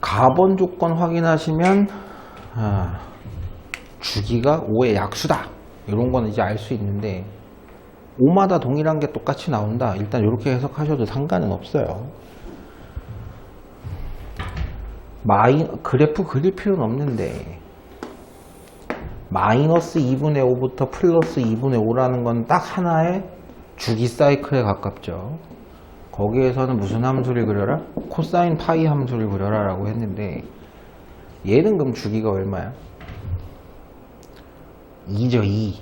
가번 조건 확인하시면 주기가 5의 약수다 이런 거는 이제 알 수 있는데 5마다 동일한 게 똑같이 나온다. 일단 이렇게 해석하셔도 상관은 없어요. 그래프 그릴 필요는 없는데 마이너스 2분의 5부터 플러스 2분의 5라는 건 딱 하나의 주기 사이클에 가깝죠. 거기에서는 무슨 함수를 그려라? 코사인 파이 함수를 그려라 라고 했는데 얘는 그럼 주기가 얼마야? 2죠. 2.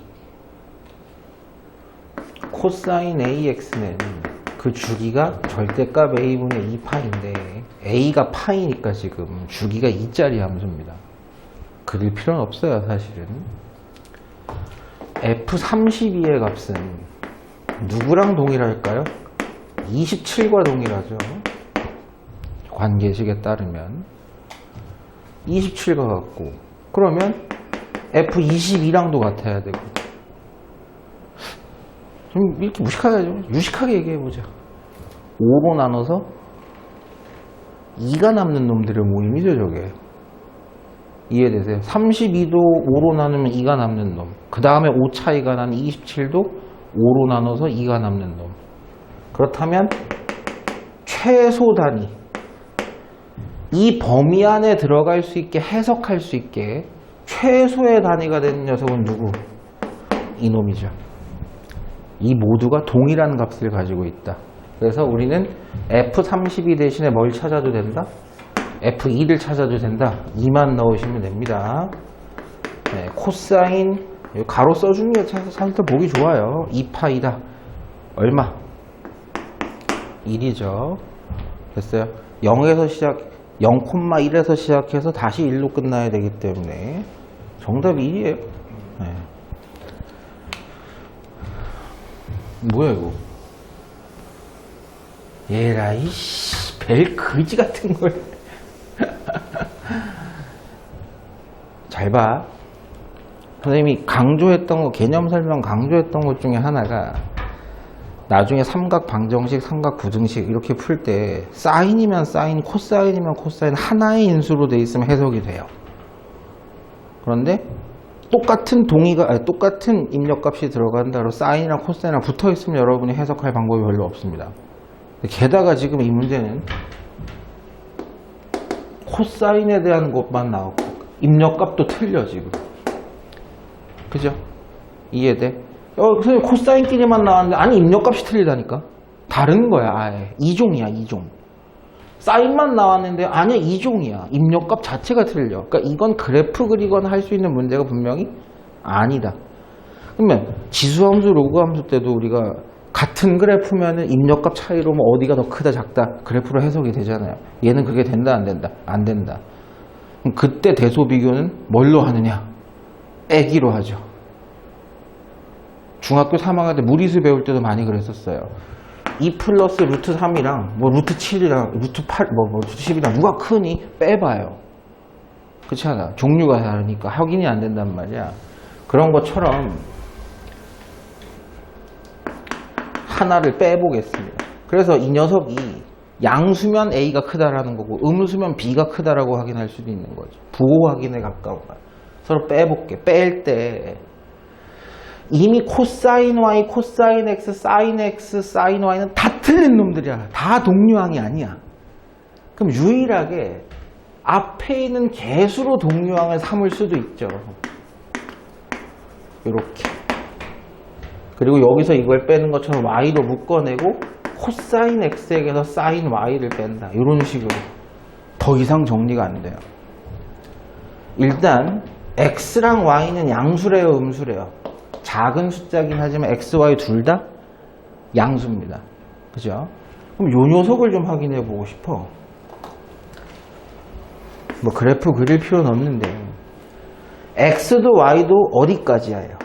코사인 AX는 그 주기가 절대값 A분의 2파인데 A가 파이니까 지금 주기가 2짜리 함수입니다. 그릴 필요는 없어요 사실은. F32의 값은 누구랑 동일할까요? 27과 동일하죠. 관계식에 따르면 27과 같고 그러면 F22랑도 같아야 되고 좀 이렇게 유식하게 얘기해보자. 5로 나눠서 2가 남는 놈들의 모임이죠 저게. 이해되세요? 32도 5로 나누면 2가 남는 놈, 그 다음에 5 차이가 나는 27도 5로 나눠서 2가 남는 놈. 그렇다면 최소 단위, 이 범위 안에 들어갈 수 있게 해석할 수 있게 최소의 단위가 되는 녀석은 누구? 이놈이죠. 이 모두가 동일한 값을 가지고 있다. 그래서 우리는 F32 대신에 뭘 찾아도 된다? F2를 찾아도 된다. 2만 넣으시면 됩니다. 네, 코사인 가로 써주는 게 사실 보기 좋아요. 2파이다. 얼마? 1이죠. 됐어요. 0에서 0,1에서 시작해서 다시 1로 끝나야 되기 때문에 정답이 1이에요. 네. 뭐야 이거? 얘라이 벨 거지 같은 걸. 잘 봐. 선생님이 강조했던 거, 개념 설명 강조했던 것 중에 하나가 나중에 삼각 방정식, 삼각 부등식 이렇게 풀 때 사인이면 사인, 코사인이면 코사인 하나의 인수로 돼 있으면 해석이 돼요. 그런데 똑같은 똑같은 입력값이 들어간다로 사인이랑 코사인이랑 붙어 있으면 여러분이 해석할 방법이 별로 없습니다. 게다가 지금 이 문제는 코사인에 대한 것만 나왔고 입력값도 틀려 지금. 그죠? 이해돼? 선생님 코사인끼리만 나왔는데 아니 입력값이 틀리다니까. 다른 거야 아예. 이종이야 이종. 사인만 나왔는데 아니야 이종이야. 입력값 자체가 틀려. 그러니까 이건 그래프 그리거나 할 수 있는 문제가 분명히 아니다. 그러면 지수함수 로그함수 때도 우리가 같은 그래프면은 입력값 차이로 뭐 어디가 더 크다 작다 그래프로 해석이 되잖아요. 얘는 그게 된다 안 된다? 안 된다. 그럼 그때 대소 비교는 뭘로 하느냐? 애기로 하죠. 중학교 3학년 때 무리수 배울 때도 많이 그랬었어요. 2 플러스 루트 3이랑 뭐 루트 7이랑 루트 8, 루트 10이랑 누가 크니? 빼봐요. 그렇지 않아? 종류가 다르니까 확인이 안 된단 말이야. 그런 것처럼 하나를 빼보겠습니다. 그래서 이 녀석이 양수면 A가 크다라는 거고 음수면 B가 크다라고 확인할 수도 있는 거죠. 부호 확인에 가까운 거야. 서로 빼볼게. 뺄 때 이미 코사인 Y, 코사인 X, 사인 X, 사인 Y는 다 틀린 놈들이야. 다 동류항이 아니야. 그럼 유일하게 앞에 있는 개수로 동류항을 삼을 수도 있죠. 이렇게. 그리고 여기서 이걸 빼는 것처럼 Y로 묶어내고 코사인 X에게서 사인 Y를 뺀다. 이런 식으로. 더 이상 정리가 안 돼요. 일단 X랑 Y는 양수래요, 음수래요? 작은 숫자긴 하지만 X, Y 둘 다 양수입니다. 그죠? 그럼 요 녀석을 좀 확인해 보고 싶어. 뭐 그래프 그릴 필요는 없는데 X도 Y도 어디까지야요?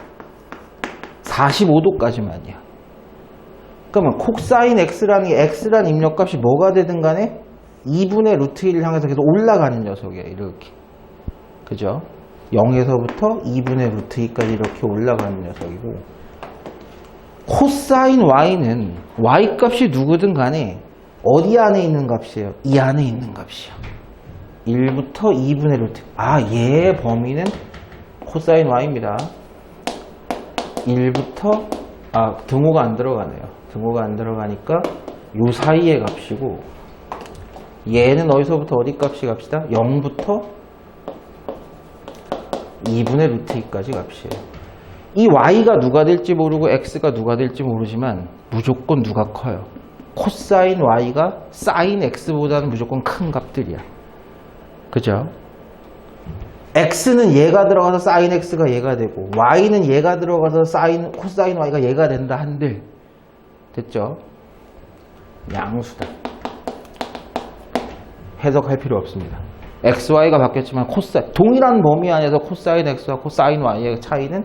45도까지만이야. 그러면 코사인 X라는 게 X란 입력값이 뭐가 되든 간에 2분의 루트 1을 향해서 계속 올라가는 녀석이야. 이렇게. 그죠? 0에서부터 2분의 루트 2까지 이렇게 올라가는 녀석이고 코사인 Y는 Y 값이 누구든 간에 어디 안에 있는 값이에요? 이 안에 있는 값이야. 1부터 2분의 루트. 얘 범위는 코사인 y입니다. 1부터 등호가 안 들어가네요. 등호가 안 들어가니까 요 사이의 값이고, 얘는 어디서부터 어디 값이 갑시다? 0부터 2분의 루트 2까지 값이에요. 이 y가 누가 될지 모르고 x가 누가 될지 모르지만 무조건 누가 커요? 코사인 y가 사인 x보다는 무조건 큰 값들이야. 그죠? x는 얘가 들어가서 사인 x가 얘가 되고, y는 얘가 들어가서 코사인 y가 얘가 된다 한들, 됐죠? 양수다. 해석할 필요 없습니다. x, y가 바뀌었지만 동일한 범위 안에서 코사인 x와 코사인 y의 차이는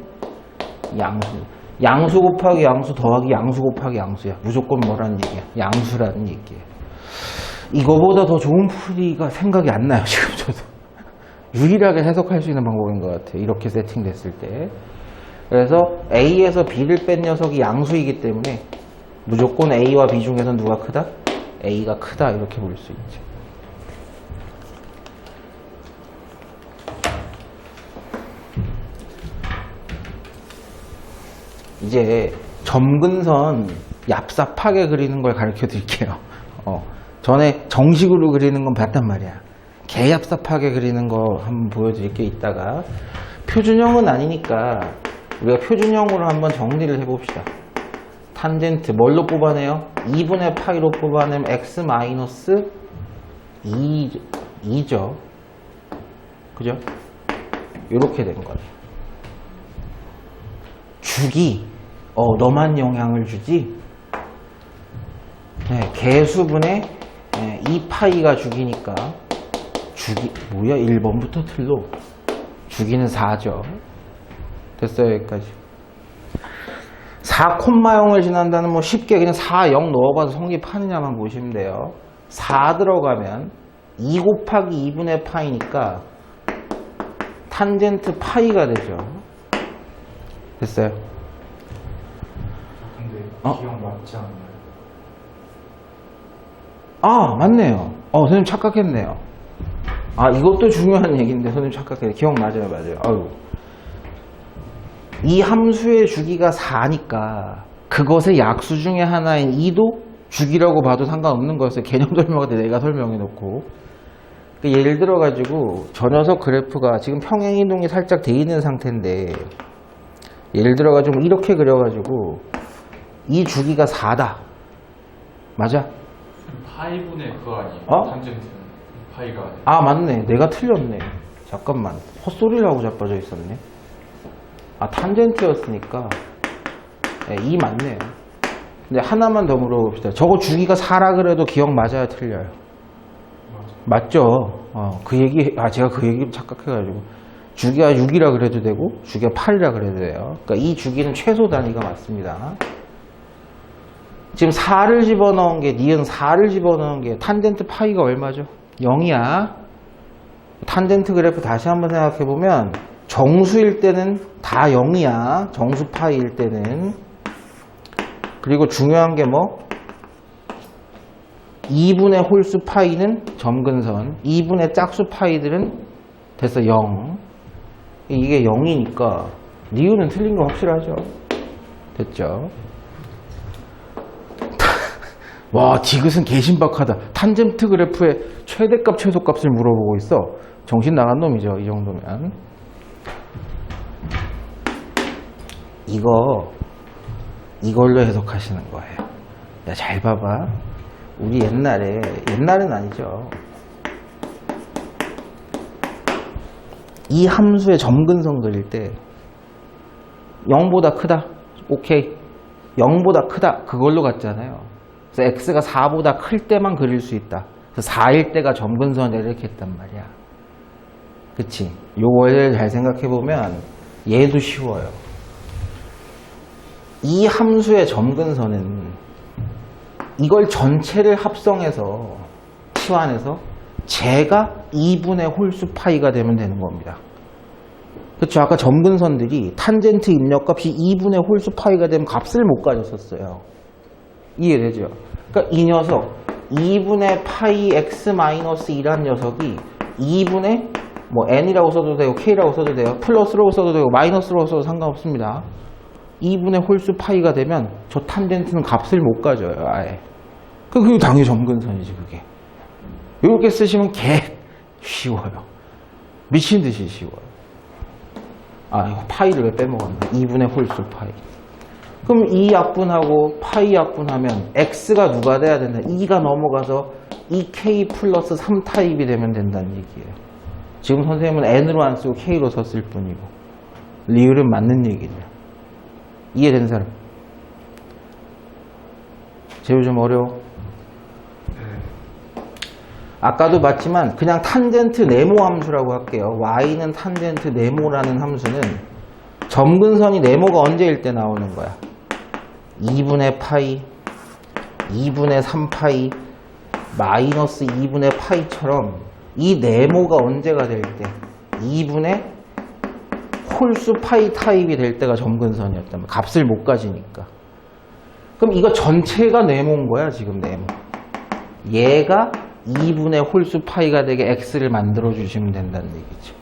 양수 곱하기 양수 더하기 양수 곱하기 양수야. 무조건 뭐라는 얘기야? 양수라는 얘기야. 이거보다 더 좋은 풀이가 생각이 안 나요, 지금 저도. 유일하게 해석할 수 있는 방법인 것 같아요, 이렇게 세팅됐을 때. 그래서 A에서 B를 뺀 녀석이 양수이기 때문에 무조건 A와 B 중에서 누가 크다? A가 크다, 이렇게 볼 수 있죠. 이제 점근선 얍삽하게 그리는 걸 가르쳐 드릴게요. 전에 정식으로 그리는 건 봤단 말이야. 개얍삽하게 그리는 거 한번 보여드릴 게 있다가, 표준형은 아니니까 우리가 표준형으로 한번 정리를 해봅시다. 탄젠트 뭘로 뽑아내요? 2분의 파이로 뽑아내면 x 마이너스 2죠. 그죠? 이렇게 된 거예요. 주기, 너만 영향을 주지? 네, 개수분의 2파이가 주기니까, 뭐야? 1번부터 틀로. 주기는 4죠. 됐어요, 여기까지. 4콤마형을 지난다는 쉽게 그냥 4, 0 넣어봐서 성립하느냐만 보시면 돼요. 4 들어가면 2 곱하기 2분의 파이니까 탄젠트 파이가 되죠. 됐어요? 근데 기억 맞지 않나요? 맞네요. 선생님 착각했네요. 이것도 중요한 얘기인데 선생님 착각했네요. 기억 맞아요. 아유. 이 함수의 주기가 4니까 그것의 약수 중에 하나인 2도 주기라고 봐도 상관없는 거였어요. 개념 설명할 때 내가 설명해 놓고. 예를 들어 가지고 저 녀석 그래프가 지금 평행이동이 살짝 돼 있는 상태인데, 예를 들어 가지고 이렇게 그려 가지고 이 주기가 4다. 맞아? 파이분의 그거 아니에요? 탄젠트는 파이가 아니에요. 맞네. 내가 틀렸네. 잠깐만. 헛소리를 하고 자빠져 있었네. 탄젠트였으니까 2 맞네요. 근데 하나만 더 물어봅시다. 저거 주기가 4라 그래도 기억 맞아요, 틀려요? 맞죠? 제가 그 얘기를 착각해가지고 주기가 6이라 그래도 되고 주기가 8이라 그래도 돼요. 그러니까 이 주기는 최소 단위가 맞습니다. 지금 4를 집어넣은 게, 니은 4를 집어넣은 게 탄젠트 파이가 얼마죠? 0이야. 탄젠트 그래프 다시 한번 생각해보면 정수일 때는 다 0이야. 정수 파이일 때는. 그리고 중요한 게 2분의 홀수 파이는 점근선, 2분의 짝수 파이들은 됐어 0. 이게 0이니까 니은은 틀린 거 확실하죠? 됐죠? 와, 디귿은 개신박하다. 탄젠트 그래프의 최대값, 최소값을 물어보고 있어. 정신 나간 놈이죠, 이 정도면. 이걸로 해석하시는 거예요. 야, 잘 봐봐. 우리 옛날은 아니죠. 이 함수의 점근선 그릴 때 0보다 크다. 오케이. 0보다 크다. 그걸로 갔잖아요. 그래서 x가 4보다 클 때만 그릴 수 있다. 그래서 4일 때가 점근선이다 이렇게 했단 말이야. 그치? 요 원리를 잘 생각해보면 얘도 쉬워요. 이 함수의 점근선은 이걸 전체를 합성해서 치환해서 제가 2분의 홀수 파이가 되면 되는 겁니다. 그렇죠? 아까 점근선들이 탄젠트 입력값이 2분의 홀수 파이가 되면 값을 못 가졌었어요. 이해되죠? 그러니까 이 녀석 2분의 파이 x 마이너스 2란 녀석이 2분의 뭐 n이라고 써도 되고 k라고 써도 돼요. 플러스라고 써도 되고 마이너스라고 써도 상관없습니다. 2분의 홀수 파이가 되면 저 탄젠트는 값을 못 가져요. 아예. 그게 당연히 점근선이지 그게. 이렇게 쓰시면 개 쉬워요. 미친 듯이 쉬워요. 아 이거 파이를 왜 빼먹었나. 2분의 홀수 파이. 그럼 2 약분하고 파이 약분하면 x가 누가 돼야 된다. 2가 넘어가서 2k 플러스 3타입이 되면 된다는 얘기예요. 지금 선생님은 n으로 안 쓰고 k로 썼을 뿐이고 리을은 맞는 얘기죠. 이해된 사람? 제우 좀 어려워? 아까도 봤지만 그냥 탄젠트 네모 함수라고 할게요. y는 탄젠트 네모라는 함수는 점근선이 네모가 언제일 때 나오는 거야? 2분의 파이, 2분의 3파이, 마이너스 2분의 파이처럼 이 네모가 언제가 될 때? 2분의 홀수 파이 타입이 될 때가 점근선이었단 말이야. 값을 못 가지니까. 그럼 이거 전체가 네모인 거야, 지금 네모. 얘가 2분의 홀수 파이가 되게 x를 만들어 주시면 된다는 얘기죠.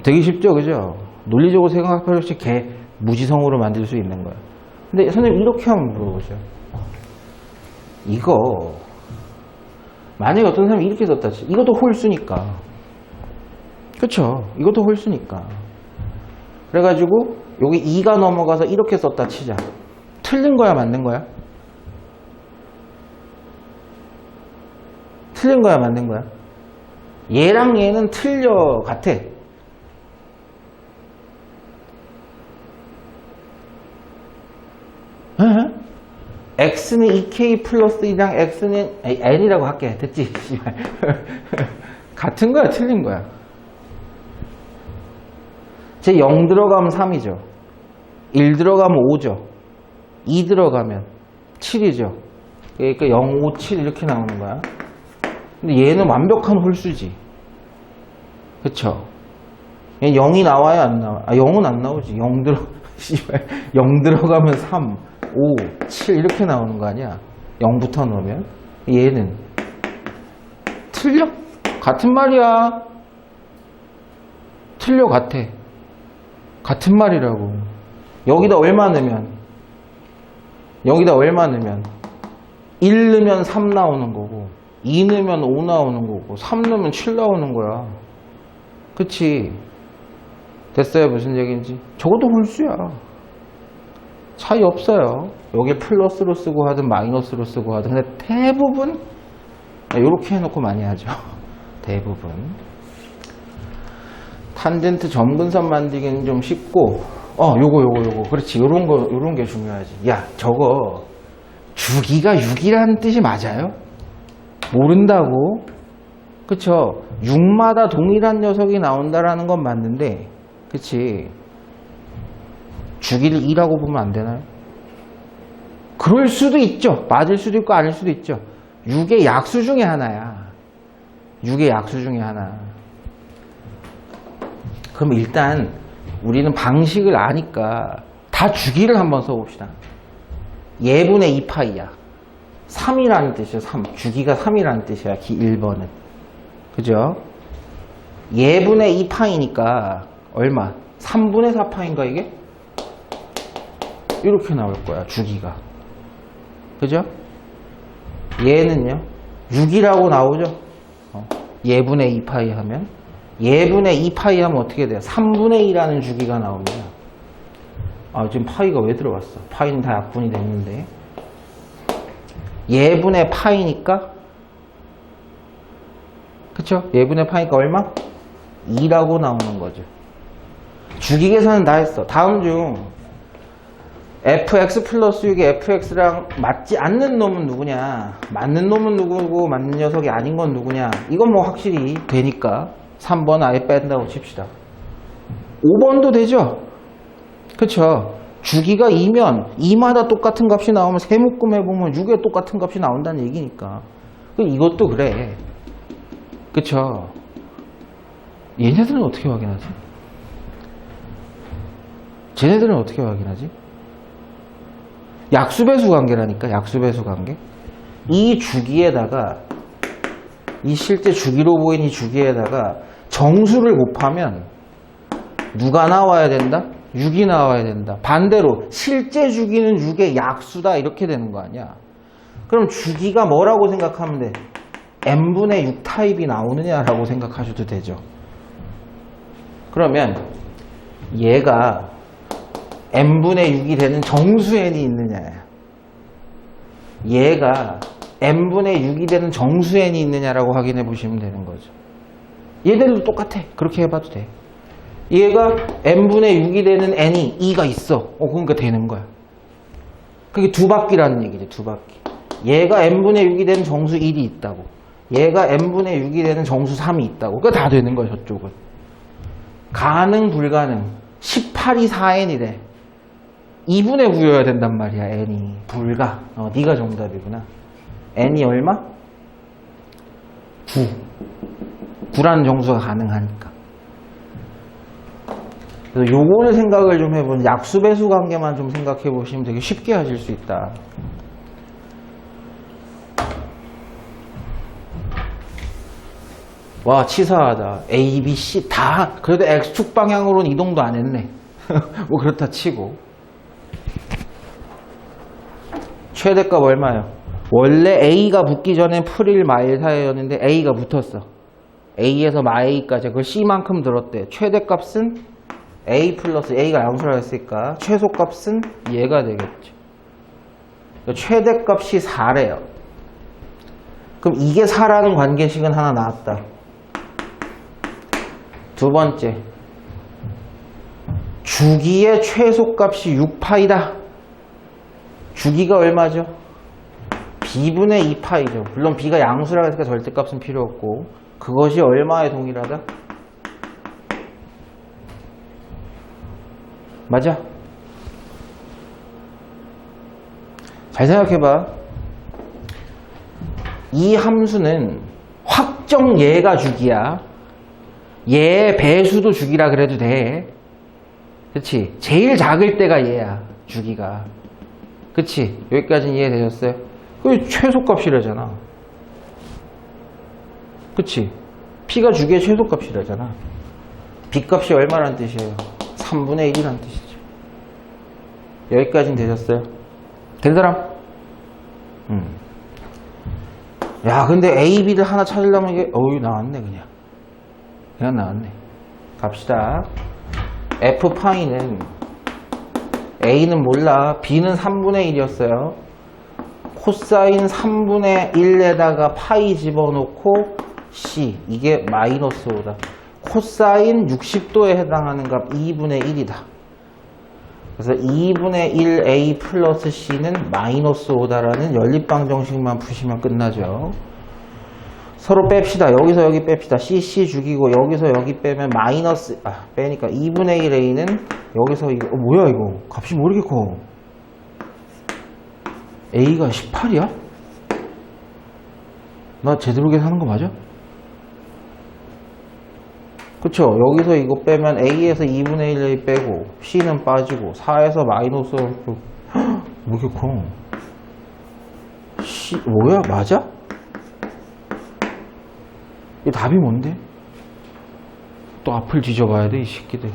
되게 쉽죠, 그죠? 논리적으로 생각할 필요 없이 개 무지성으로 만들 수 있는 거야. 근데 선생님 이렇게 한번 물어보죠. 이거 만약에 어떤 사람이 이렇게 썼다 치. 이것도 홀수니까. 그쵸? 이것도 홀수니까. 그래가지고 여기 2가 넘어가서 이렇게 썼다 치자. 틀린 거야, 맞는 거야? 틀린 거야, 맞는 거야? 얘랑 얘는 틀려, 같아. x는 2k 플러스 2랑 x는 n이라고 할게. 됐지? 같은 거야, 틀린 거야? 제 0 들어가면 3이죠. 1 들어가면 5죠. 2 들어가면 7이죠. 그러니까 0, 5, 7 이렇게 나오는 거야. 근데 얘는 완벽한 홀수지. 그쵸? 얘 0이 나와야 안 나와? 아, 0은 안 나오지. 0 들어가면 3, 5, 7 이렇게 나오는 거 아니야? 0부터 넣으면. 얘는 틀려? 같은 말이야. 틀려, 같아. 같은 말이라고. 여기다 얼마 넣으면? 여기다 얼마 넣으면? 1 넣으면 3 나오는 거고 2 넣으면 5 나오는 거고 3 넣으면 7 나오는 거야. 그치? 됐어요? 무슨 얘기인지? 저것도 홀수야. 차이 없어요. 여기 플러스로 쓰고 하든 마이너스로 쓰고 하든. 근데 대부분 이렇게 해놓고 많이 하죠. 대부분. 탄젠트 점근선 만들기는 좀 쉽고 요거 그렇지. 요런 게 중요하지. 야, 저거 주기가 6이라는 뜻이 맞아요? 모른다고? 그쵸? 6마다 동일한 녀석이 나온다라는 건 맞는데, 그치? 주기를 2라고 보면 안 되나요? 그럴 수도 있죠. 맞을 수도 있고 아닐 수도 있죠. 6의 약수 중에 하나야. 6의 약수 중에 하나. 그럼 일단 우리는 방식을 아니까 다 주기를 한번 써봅시다. 예분의 2파이야. 3이라는 뜻이야. 3. 주기가 3이라는 뜻이야. 1번은. 그죠? 예분의 2파이니까 얼마? 3분의 4파인가 이게? 이렇게 나올 거야. 주기가. 그죠? 얘는요? 6이라고 나오죠? 예분의 2파이 하면 예분의 2파이 하면 어떻게 돼요? 3분의 2라는 주기가 나옵니다. 지금 파이가 왜 들어갔어? 파이는 다 약분이 됐는데 예분의 파이니까 그쵸? 예분의 파이니까 얼마? 2라고 나오는 거죠. 주기 계산은 다 했어. 다음 중 fx 플러스 6이 fx랑 맞지 않는 놈은 누구냐? 맞는 놈은 누구고 맞는 녀석이 아닌 건 누구냐? 이건 뭐 확실히 되니까 3번 아예 뺀다고 칩시다. 5번도 되죠? 그쵸? 주기가 2면 2마다 똑같은 값이 나오면 세묶음 해보면 6에 똑같은 값이 나온다는 얘기니까. 이것도 그래. 그쵸? 얘네들은 어떻게 확인하지? 쟤네들은 어떻게 확인하지? 약수배수 관계라니까. 약수배수 관계. 이 주기에다가 이 실제 주기로 보이는 이 주기에다가 정수를 곱하면 누가 나와야 된다? 6이 나와야 된다. 반대로 실제 주기는 6의 약수다 이렇게 되는 거 아니야. 그럼 주기가 뭐라고 생각하면 돼? n분의 6 타입이 나오느냐라고 생각하셔도 되죠. 그러면 얘가 n분의 6이 되는 정수 n이 있느냐, 얘가 n분의 6이 되는 정수 n이 있느냐라고 확인해 보시면 되는 거죠. 얘들도 똑같아. 그렇게 해봐도 돼. 얘가 n분의 6이 되는 n이 2가 있어. 그러니까 되는 거야. 그게 두 바퀴라는 얘기죠. 두 바퀴. 얘가 n분의 6이 되는 정수 1이 있다고, 얘가 n분의 6이 되는 정수 3이 있다고. 그거 다 되는 거야. 저쪽은. 가능 불가능. 18이 4n이래. 2분의 9여야 된단 말이야. n이. 불가. 네가 정답이구나. n이 얼마? 9. 9라는 정수가 가능하니까. 그래서 요거를 생각을 좀 해보면 약수배수 관계만 좀 생각해 보시면 되게 쉽게 하실 수 있다. 와, 치사하다. A, B, C 다 그래도 X축 방향으로는 이동도 안 했네. 뭐 그렇다 치고. 최대값 얼마예요? 원래 A가 붙기 전에 풀1 마일 사이였는데 A가 붙었어. A에서 마A까지 그걸 C만큼 들었대. 최대값은 A 플러스 A가 양수라고 했으니까 최소값은 얘가 되겠죠. 최대값이 4래요. 그럼 이게 4라는 관계식은 하나 나왔다. 두 번째, 주기의 최소값이 6파이다. 주기가 얼마죠? B분의 2파이죠. 물론 B가 양수라고 했으니까 절대값은 필요 없고, 그것이 얼마에 동일하다? 맞아? 잘 생각해봐. 이 함수는 확정 얘가 주기야. 얘의 배수도 주기라 그래도 돼. 그치? 제일 작을 때가 얘야. 주기가. 그치? 여기까지는 이해되셨어요? 그게 최소값이라잖아. 그치? P가 주기의 최소값이라잖아. B값이 얼마란 뜻이에요? 3분의 1이란 뜻이죠. 여기까지는 되셨어요? 된 사람? 야, 근데 A, B를 하나 찾으려면 이게, 나왔네, 그냥 나왔네. 갑시다. F파이는, A는 몰라. B는 3분의 1이었어요. 코사인 3분의 1에다가 파이 집어넣고, C. 이게 마이너스 5다. 코사인 60도에 해당하는 값 2분의 1이다. 그래서 2분의 1 A 플러스 C는 마이너스 5다라는 연립방정식만 푸시면 끝나죠. 서로 뺍시다. 여기서 여기 뺍시다. C 죽이고 여기서 여기 빼면 마이너스, 빼니까 2분의 1 A는 여기서 이거, 뭐야 이거. 값이 뭐 이렇게 커. A가 18이야? 나 제대로 계산하는 거 맞아? 그쵸? 여기서 이거 빼면 A에서 2분의 1 A 빼고 C는 빠지고 4에서 마이너스 뭐 이렇게 커? C 뭐야? 맞아? 이 답이 뭔데? 또 앞을 뒤져봐야 돼 이 새끼들.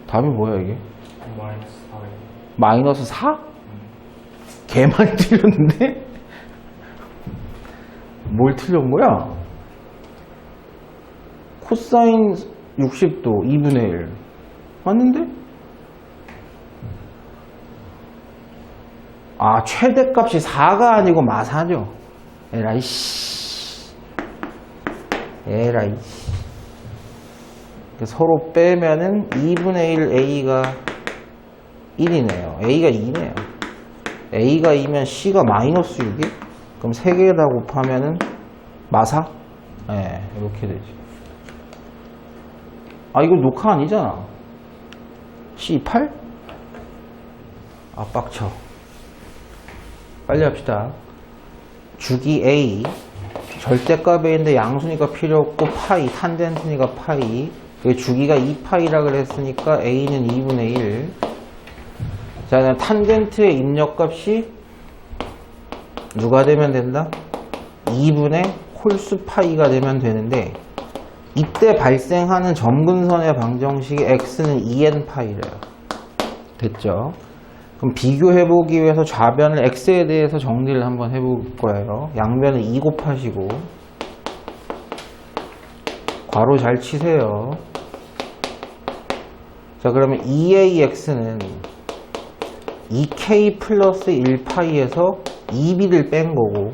답이 뭐야 이게? 마이너스 4. 마이너스 4? 개 많이 틀렸는데? 뭘 틀린 거야? 코사인 60도 2분의 1 맞는데? 최대값이 4가 아니고 마사죠. 에라이 씨. 에라이 씨. 서로 빼면은 2분의 1 A가 1이네요. A가 2네요. A가 2면 C가 마이너스 6이? 그럼 3개에다 곱하면은 마사? 네, 이렇게 되지. 이거 녹화 아니잖아. C8? 빡쳐. 빨리 합시다. 주기 A, 절대값 A인데 양수니까 필요 없고 파이, 탄젠트니까 파이. 주기가 2파이라 그랬으니까 A는 2분의 1. 자, 그럼 탄젠트의 입력값이 누가 되면 된다? 2분의 홀수 파이가 되면 되는데, 이때 발생하는 점근선의 방정식이 x는 2n 파이래요. 됐죠? 그럼 비교해보기 위해서 좌변을 x에 대해서 정리를 한번 해볼 거예요. 양변을 2 곱하시고 괄호 잘 치세요. 자, 그러면 2ax는 2k 플러스 1파이에서 2b를 뺀 거고,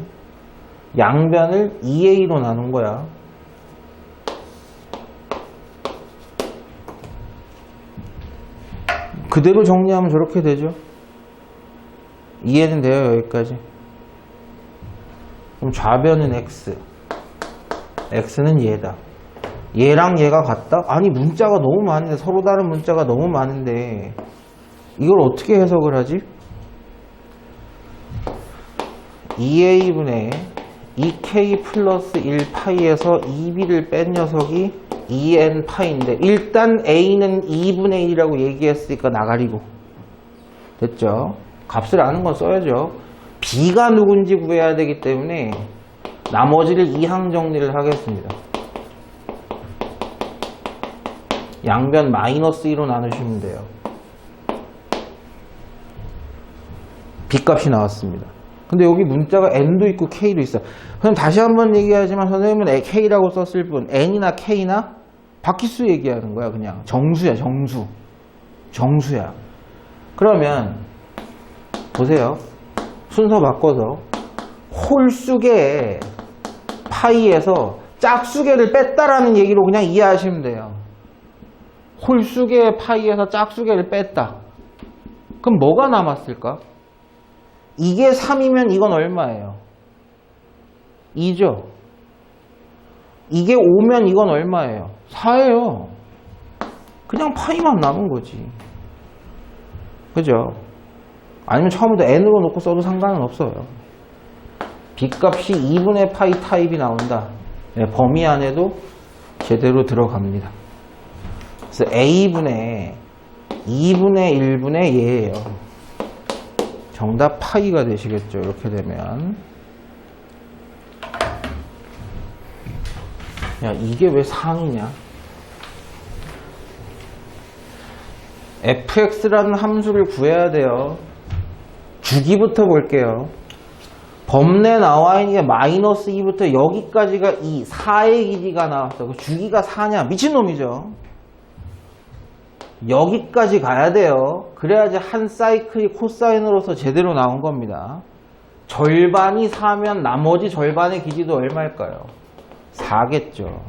양변을 2a로 나눈 거야. 그대로 정리하면 저렇게 되죠. 이해는 돼요, 여기까지. 그럼 좌변은 x, x는 얘다. 얘랑 얘가 같다? 아니, 문자가 너무 많은데, 서로 다른 문자가 너무 많은데 이걸 어떻게 해석을 하지? 2a분의 2k 플러스 1파이에서 2b를 뺀 녀석이 2n 파인데, 일단 a는 2분의 1이라고 얘기했으니까 나가리고. 됐죠? 값을 아는 건 써야죠. b가 누군지 구해야 되기 때문에 나머지를 이항 정리를 하겠습니다. 양변 마이너스 2로 나누시면 돼요. b값이 나왔습니다. 근데 여기 문자가 n도 있고 k도 있어. 그럼 다시 한번 얘기하지만, 선생님은 k라고 썼을 뿐 n이나 k나 바퀴수 얘기하는 거야. 그냥 정수야, 정수야. 그러면 보세요. 순서 바꿔서 홀수계 파이에서 짝수계를 뺐다라는 얘기로 그냥 이해하시면 돼요. 홀수계 파이에서 짝수계를 뺐다. 그럼 뭐가 남았을까? 이게 3이면 이건 얼마예요? 2죠. 이게 5면 이건 얼마예요? 4예요. 그냥 파이만 남은 거지. 그죠? 아니면 처음부터 n으로 놓고 써도 상관은 없어요. b값이 2분의 파이 타입이 나온다. 네, 범위 안에도 제대로 들어갑니다. 그래서 a분의 2분의 1분의 얘예요. 정답 파이가 되시겠죠. 이렇게 되면. 야, 이게 왜 상이냐? fx라는 함수를 구해야 돼요. 주기부터 볼게요. 범례 나와 있는 게 마이너스 2부터 여기까지가 2, 4의 길이가 나왔어. 그 주기가 4냐? 미친놈이죠. 여기까지 가야 돼요. 그래야지 한 사이클이 코사인으로서 제대로 나온 겁니다. 절반이 4면 나머지 절반의 길이도 얼마일까요? 4겠죠.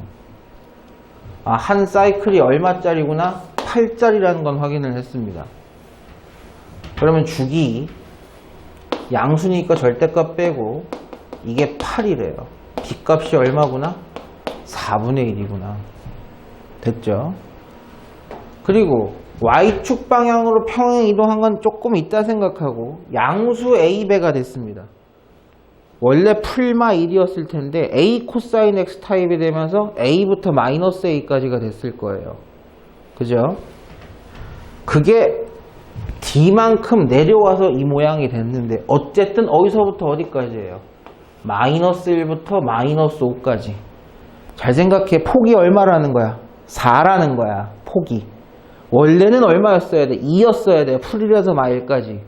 아, 한 사이클이 얼마짜리구나? 8짜리라는 건 확인을 했습니다. 그러면 주기 양수니까 절대값 빼고 이게 8이래요. b값이 얼마구나? 4분의 1이구나. 됐죠? 그리고 y축 방향으로 평행 이동한 건 조금 있다 생각하고 양수 a배가 됐습니다. 원래 풀마 1이었을 텐데 a 코사인 x 타입이 되면서 a부터 마이너스 a까지가 됐을 거예요. 그죠? 그게 d만큼 내려와서 이 모양이 됐는데, 어쨌든 어디서부터 어디까지예요? 마이너스 1부터 마이너스 5까지. 잘 생각해. 폭이 얼마라는 거야? 4라는 거야. 폭이. 원래는 얼마였어야 돼? 2였어야 돼. 풀이라서 마일까지.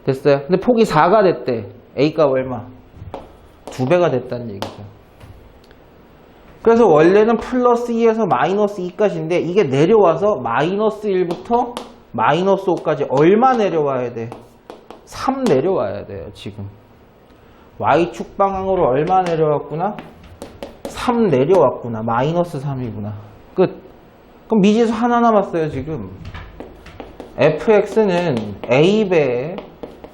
됐어요? 근데 폭이 4가 됐대. A값 얼마? 2배가 됐다는 얘기죠. 그래서 원래는 플러스 2에서 마이너스 2까지인데 이게 내려와서 마이너스 1부터 마이너스 5까지 얼마 내려와야 돼? 3 내려와야 돼요, 지금. Y축 방향으로 얼마 내려왔구나? 3 내려왔구나. 마이너스 3이구나. 끝. 그럼 미지수 하나 남았어요, 지금. fx는 a배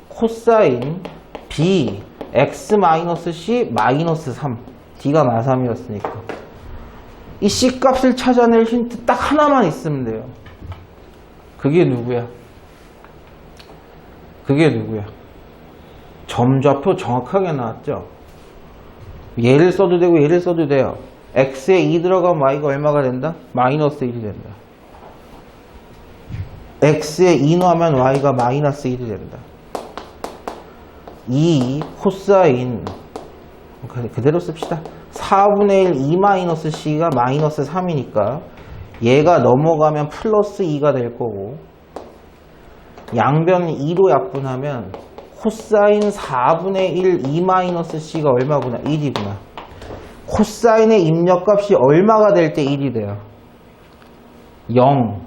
코사인 b x-c 마이너스 3. d가 마3이었으니까. 이 c 값을 찾아낼 힌트 딱 하나만 있으면 돼요. 그게 누구야? 그게 누구야? 점좌표 정확하게 나왔죠? 얘를 써도 되고 얘를 써도 돼요. x에 2 들어가면 y가 얼마가 된다? 마이너스 1이 된다. x에 2 넣으면 y가 마이너스 1이 된다. 2 코사인 그대로 씁시다. 4분의 1 2 마이너스 c가 마이너스 3이니까 얘가 넘어가면 플러스 2가 될 거고, 양변 2로 약분하면 코사인 4분의 1 2 마이너스 c가 얼마구나? 1이구나. 코사인의 입력값이 얼마가 될 때 1이 돼요? 0,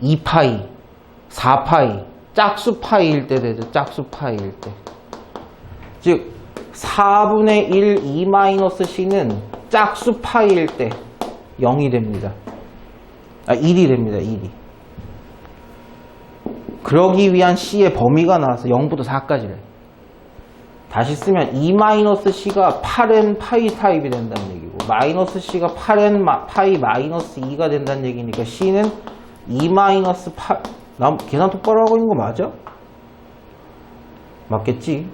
2파이, 4파이, 짝수 파이일 때 되죠. 짝수 파이일 때. 즉 4분의 1 2 마이너스 c는 짝수 파이일 때 0이 됩니다. 1이 됩니다. 1이. 그러기 위한 c의 범위가 나와서 0부터 4까지래. 다시 쓰면 2 마이너스 c가 8n 파이 타입이 된다는 얘기고, 마이너스 c가 8n 파이 마이너스 2가 된다는 얘기니까 c는 2 마이너스 8, 나 계산 똑바로 하고 있는 거 맞아? 맞겠지?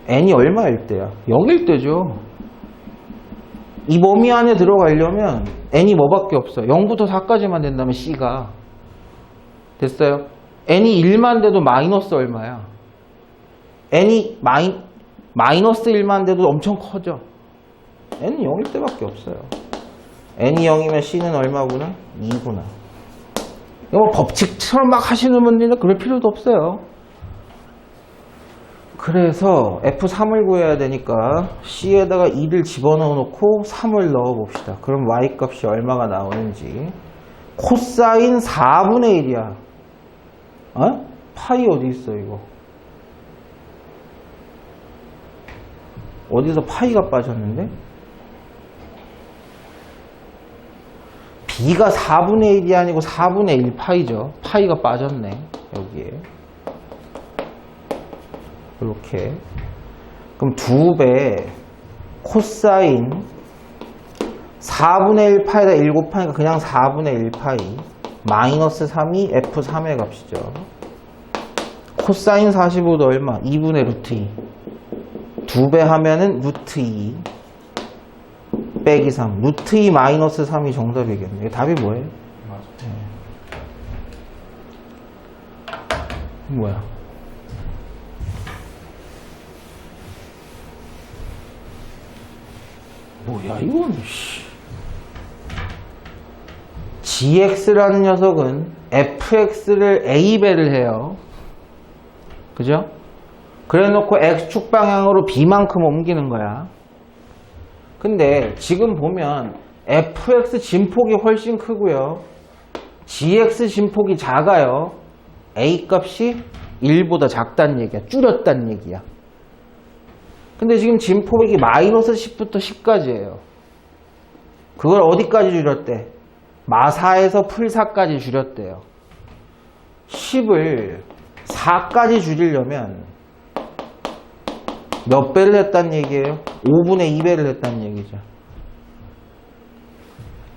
n이 얼마일 때야? 0일 때죠. 이 범위 안에 들어가려면 n이 뭐밖에 없어? 0부터 4까지만 된다면 c가 됐어요? n이 1만 돼도 마이너스 얼마야? n이 마이너스 1만 돼도 엄청 커져. n은 0일 때밖에 없어요. n이 0이면 c는 얼마구나? 2구나. 이거 뭐 법칙처럼 막 하시는 분들은 그럴 필요도 없어요. 그래서 F3을 구해야 되니까 C에다가 2를 집어넣어 놓고 3을 넣어 봅시다. 그럼 Y 값이 얼마가 나오는지. 코사인 4분의 1이야. 어? 파이 어디 있어 이거? 어디서 파이가 빠졌는데? B가 4분의 1이 아니고 4분의 1 파이죠. 파이가 빠졌네 여기에. 이렇게. 그럼 2배 코사인 4분의 1 파이에다 1 곱하니까 그냥 4분의 1 파이 마이너스 3이 F3의 값이죠. 코사인 45도 얼마? 2분의 루트 2. 2배 하면은 루트 2 빼기 3. 루트 2 마이너스 3이 정답이겠네. 답이 뭐예요? 맞아. 뭐야? 뭐야 이건 gx라는 녀석은 fx를 a배를 해요. 그죠? 그래 놓고 x축 방향으로 b만큼 옮기는 거야. 근데 지금 보면 fx 진폭이 훨씬 크고요, gx 진폭이 작아요. a 값이 1보다 작다는 얘기야. 줄였다는 얘기야. 근데 지금 진폭이 마이너스 10부터 10까지예요. 그걸 어디까지 줄였대? 마사에서 풀4까지 줄였대요. 10을 4까지 줄이려면 몇 배를 했다는 얘기예요? 5분의 2배를 했다는 얘기죠.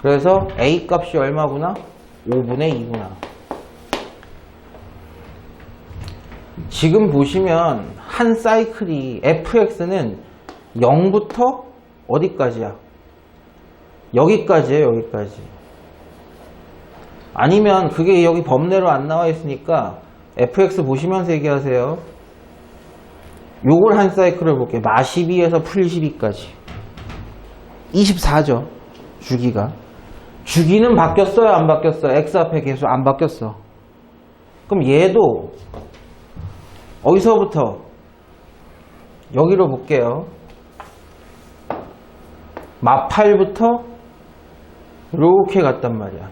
그래서 A 값이 얼마구나? 5분의 2구나. 지금 보시면 한 사이클이 fx는 0부터 어디까지야? 여기까지예요. 여기까지. 아니면 그게 여기 범례로 안 나와 있으니까 fx 보시면서 얘기하세요. 요걸 한 사이클을 볼게요. 마 12에서 풀 12까지 24죠. 주기가. 주기는 바뀌었어요? 안 바뀌었어요? x 앞에 계속 안 바뀌었어. 그럼 얘도 어디서부터? 여기로 볼게요. 마 8부터 이렇게 갔단 말이야.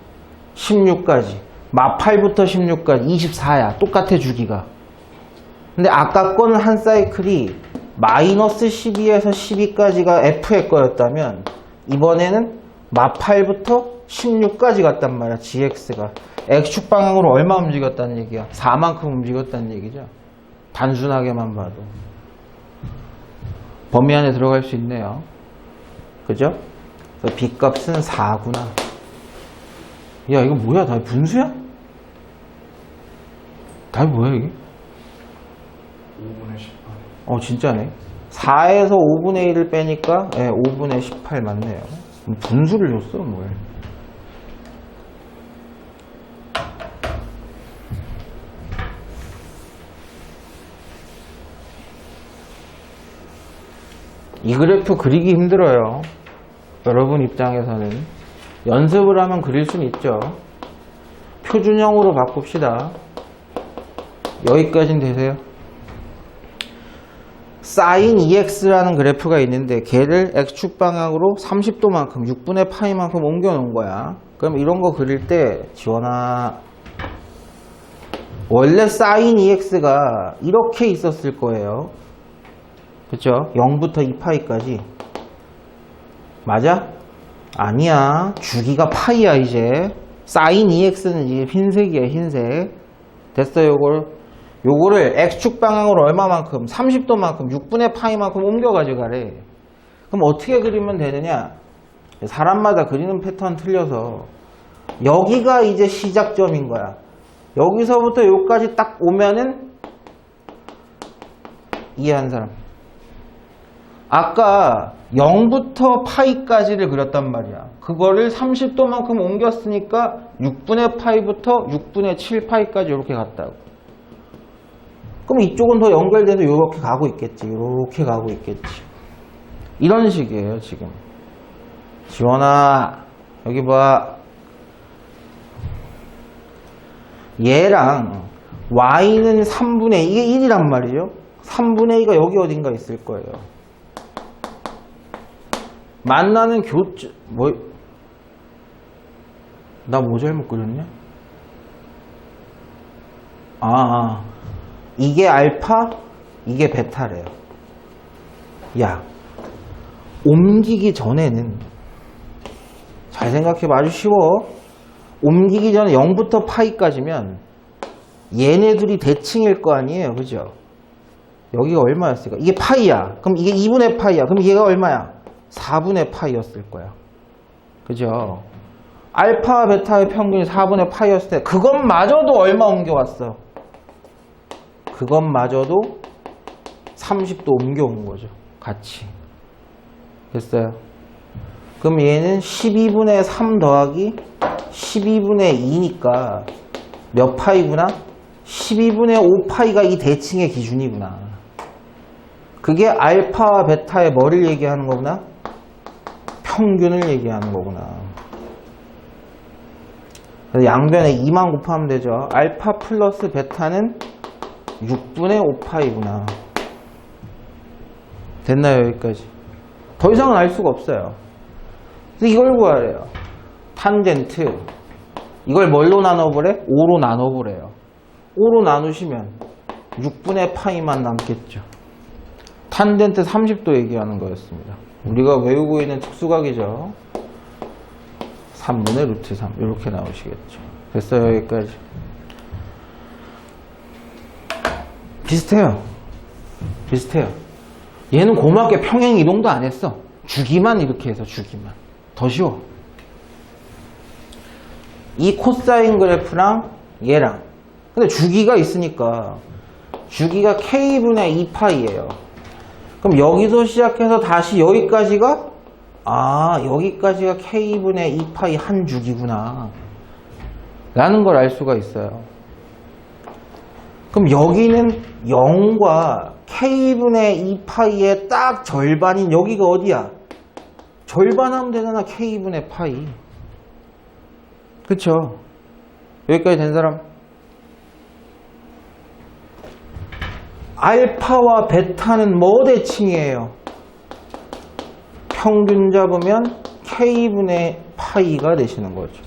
16까지. 마 8부터 16까지 24야. 똑같아 주기가. 근데 아까 거는 한 사이클이 마이너스 12에서 12까지가 f의 거였다면 이번에는 마 8부터 16까지 갔단 말이야. gx가. x축 방향으로 얼마 움직였다는 얘기야? 4만큼 움직였다는 얘기죠. 단순하게만 봐도. 범위 안에 들어갈 수 있네요. 그죠? B값은 4구나. 야, 이거 뭐야? 답이 분수야? 답이 뭐야, 이게? 5분의 18. 진짜네. 4에서 5분의 1을 빼니까, 5분의 18 맞네요. 분수를 줬어, 뭘. 이 그래프 그리기 힘들어요. 여러분 입장에서는. 연습을 하면 그릴 수는 있죠. 표준형으로 바꿉시다. 여기까지는 되세요? sin 2x라는 그래프가 있는데 걔를 x축 방향으로 30도만큼 6분의 파이만큼 옮겨 놓은 거야. 그럼 이런 거 그릴 때 지원아, 원래 sin 2x가 이렇게 있었을 거예요. 그쵸? 0부터 2파이까지. 맞아? 아니야. 주기가 파이야 이제. sin 2x는 이제 흰색이야 흰색. 됐어. 요거를 x축 방향으로 얼마만큼? 30도만큼 6분의 파이만큼 옮겨 가져가래. 그럼 어떻게 그리면 되느냐? 사람마다 그리는 패턴 틀려서 여기가 이제 시작점인 거야. 여기서부터 여기까지 딱 오면은 이해하는 사람. 아까 0부터 파이까지를 그렸단 말이야. 그거를 30도만큼 옮겼으니까 6분의 파이부터 6분의 7파이까지 이렇게 갔다고. 그럼 이쪽은 더 연결돼서 이렇게 가고 있겠지. 이렇게 가고 있겠지. 이런 식이에요 지금. 지원아 여기 봐. 얘랑 y는 3분의 2, 이게 1이란 말이죠. 3분의 2가 여기 어딘가 있을 거예요. 만나는 교점, 나 뭐 잘못 그렸냐? 이게 알파, 이게 베타래요. 야, 옮기기 전에는, 잘 생각해봐. 아주 쉬워. 옮기기 전에 0부터 파이까지면 얘네들이 대칭일 거 아니에요. 그죠? 여기가 얼마였을까? 이게 파이야. 그럼 이게 2분의 파이야. 그럼 얘가 얼마야? 4분의 파이였을 거야. 그죠? 알파와 베타의 평균이 4분의 파이였을 때 그것마저도 얼마 옮겨왔어? 그것마저도 30도 옮겨온 거죠. 같이. 됐어요? 그럼 얘는 12분의 3 더하기 12분의 2니까 몇 파이구나? 12분의 5파이가 이 대칭의 기준이구나. 그게 알파와 베타의 뭐를 얘기하는 거구나? 평균을 얘기하는 거구나. 그래서 양변에 2만 곱하면 되죠. 알파 플러스 베타는 6분의 5파이구나. 됐나요? 여기까지. 더 이상은 알 수가 없어요. 그래서 이걸 구하래요. 탄젠트. 이걸 뭘로 나눠보래? 5로 나눠보래요. 5로 나누시면 6분의 파이만 남겠죠. 탄젠트 30도 얘기하는 거였습니다. 우리가 외우고 있는 특수각이죠. 3분의 루트 3 이렇게 나오시겠죠. 됐어요? 여기까지. 비슷해요. 비슷해요. 얘는 고맙게 평행 이동도 안 했어. 주기만 이렇게 해서 주기만. 더 쉬워. 이 코사인 그래프랑 얘랑. 근데 주기가 있으니까 주기가 K분의 2파이예요. 그럼 여기서 시작해서 다시 여기까지가 여기까지가 K분의 2파이 한 주기구나 라는 걸 알 수가 있어요. 그럼 여기는 0과 K분의 2파이의 딱 절반인 여기가 어디야? 절반하면 되잖아. K분의 파이. 그쵸? 여기까지 된 사람? 알파와 베타는 뭐 대칭이에요? 평균 잡으면 K분의 파이가 되시는 거죠.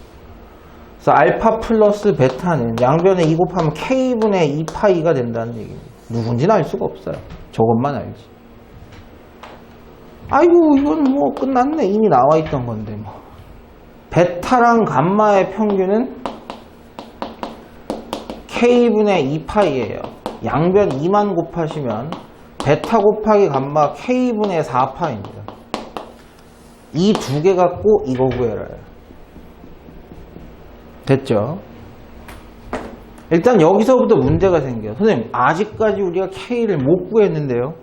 그래서 알파 플러스 베타는 양변에 2 곱하면 K분의 2파이가 된다는 얘기입니다. 누군지는 알 수가 없어요. 저것만 알지. 아이고 이건 뭐 끝났네. 이미 나와 있던 건데 뭐. 베타랑 감마의 평균은 K분의 2파이예요. 양변 2만 곱하시면 베타 곱하기 감마 K분의 4파입니다. 이 두 개 갖고 이거 구해라. 됐죠? 일단 여기서부터 문제가 생겨요. 선생님 아직까지 우리가 K를 못 구했는데요.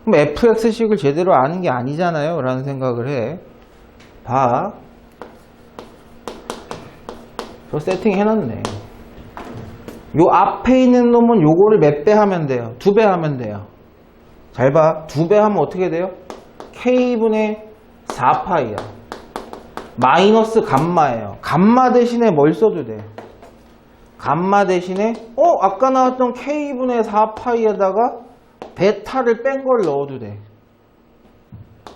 그럼 fx식을 제대로 아는 게 아니잖아요 라는 생각을 해. 봐. 저 세팅 해놨네. 요 앞에 있는 놈은 요거를 몇 배 하면 돼요? 2배 하면 돼요. 잘 봐. 2배 하면 어떻게 돼요? K분의 4파이야. 마이너스 감마예요. 감마 대신에 뭘 써도 돼? 감마 대신에 아까 나왔던 K분의 4파이에다가 베타를 뺀 걸 넣어도 돼.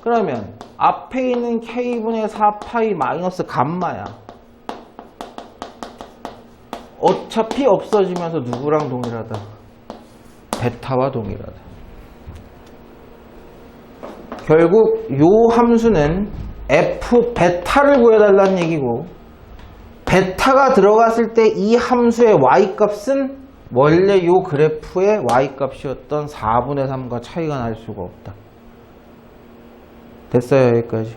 그러면 앞에 있는 K분의 4파이 마이너스 감마야. 어차피 없어지면서 누구랑 동일하다? 베타와 동일하다. 결국 요 함수는 F 베타를 구해달라는 얘기고, 베타가 들어갔을 때 이 함수의 y값은 원래 요 그래프의 y값이었던 4분의 3과 차이가 날 수가 없다. 됐어요, 여기까지.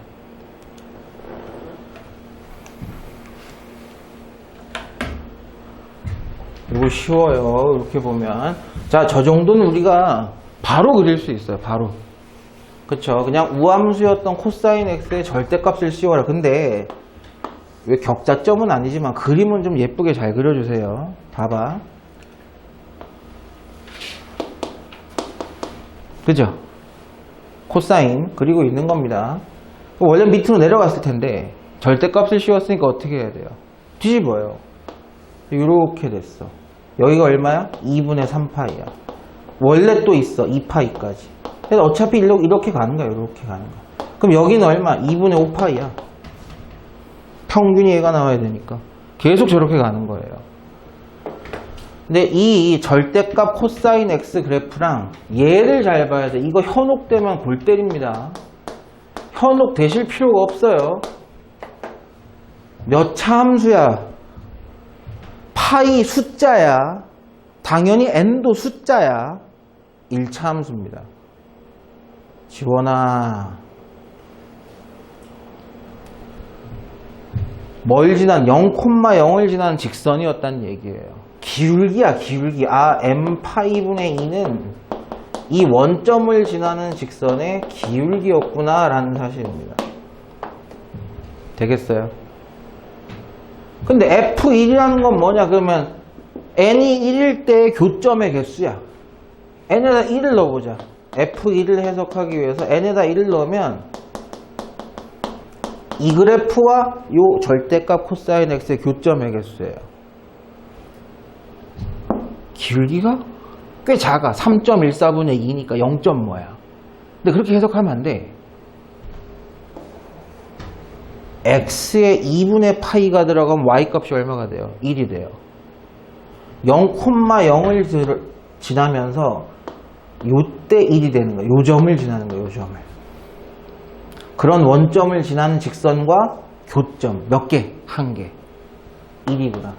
이거 쉬워요, 이렇게 보면. 자, 저 정도는 우리가 바로 그릴 수 있어요, 바로. 그쵸? 그냥 우함수였던 코사인 x의 절대값을 씌워라. 근데 왜 격자점은 아니지만 그림은 좀 예쁘게 잘 그려주세요. 봐봐. 그죠? 코사인 그리고 있는 겁니다. 원래 밑으로 내려갔을 텐데 절대값을 씌웠으니까 어떻게 해야 돼요? 뒤집어요. 이렇게 됐어. 여기가 얼마야? 2분의 3파이야. 원래 또 있어. 2파이까지. 그래서 어차피 이렇게 가는 거야. 이렇게 가는 거야. 그럼 여기는 얼마? 2분의 5파이야. 평균이 얘가 나와야 되니까. 계속 저렇게 가는 거예요. 근데 이 절대값 코사인 x 그래프랑 얘를 잘 봐야 돼. 이거 현혹되면 골 때립니다. 현혹되실 필요가 없어요. 몇 차 함수야? 파이 숫자야. 당연히 n도 숫자야. 1차 함수입니다. 지원아, 뭘 지난 0,0을 지난 직선이었다는 얘기예요. 기울기야, 기울기. m파이분의 2는 이 원점을 지나는 직선의 기울기였구나 라는 사실입니다. 되겠어요? 근데 F1이라는 건 뭐냐? 그러면 n이 1일 때의 교점의 개수야. n에다 1을 넣어보자. F1을 해석하기 위해서 n에다 1을 넣으면 이 그래프와 요 절대값 코사인 x의 교점의 개수예요. 기울기가 꽤 작아. 3.14분의 2니까 0. 뭐야. 근데 그렇게 해석하면 안 돼. x에 2분의 파이가 들어가면 y값이 얼마가 돼요? 1이 돼요. 0,0을 지나면서 요때 1이 되는 거예요. 요 점을 지나는 거예요. 요 점을. 그런 원점을 지나는 직선과 교점 몇 개? 한 개. 1이구나.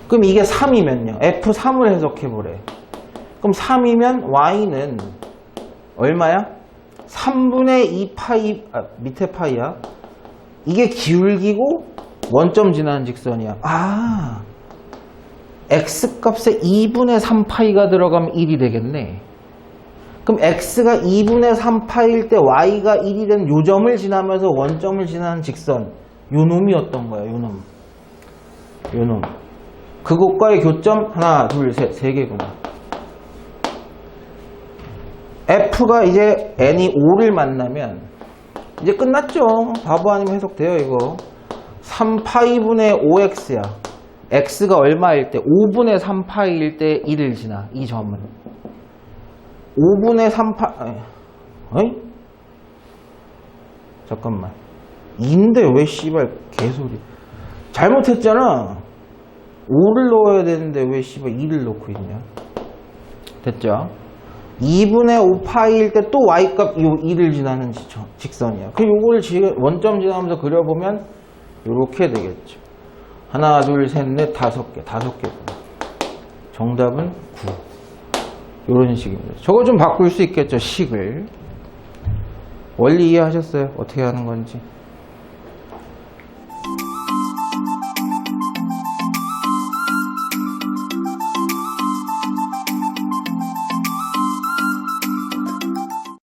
그럼 이게 3이면요. F3을 해석해보래. 그럼 3이면 Y는 얼마야? 3분의 2파이, 밑에 파이야. 이게 기울기고 원점 지나는 직선이야. X값에 2분의 3파이가 들어가면 1이 되겠네. 그럼 X가 2분의 3파일 때 Y가 1이 된 요 점을 지나면서 원점을 지나는 직선. 요 놈이었던 거야, 요 놈. 요 놈. 그것과의 교점 하나, 둘, 셋, 세 개구나. F가 이제 N이 5를 만나면 이제 끝났죠. 바보 아니면 해석돼요, 이거. 3파이분의 5X야. X가 얼마일 때? 5분의 3파일 때 1을 지나, 이 점은. 5분의 3파, 어이? 잠깐만. 2인데 왜 씨발 개소리. 잘못했잖아. 5를 넣어야 되는데 왜 씨발 2를 넣고 있냐. 됐죠? 2분의 5파일 때 또 y값 요 2를 지나는 직선이야. 그 요거를 원점 지나면서 그려보면 요렇게 되겠죠. 하나, 둘, 셋, 넷, 다섯 개구나. 정답은 9. 요런 식입니다. 저거 좀 바꿀 수 있겠죠, 식을. 원리 이해하셨어요? 어떻게 하는 건지.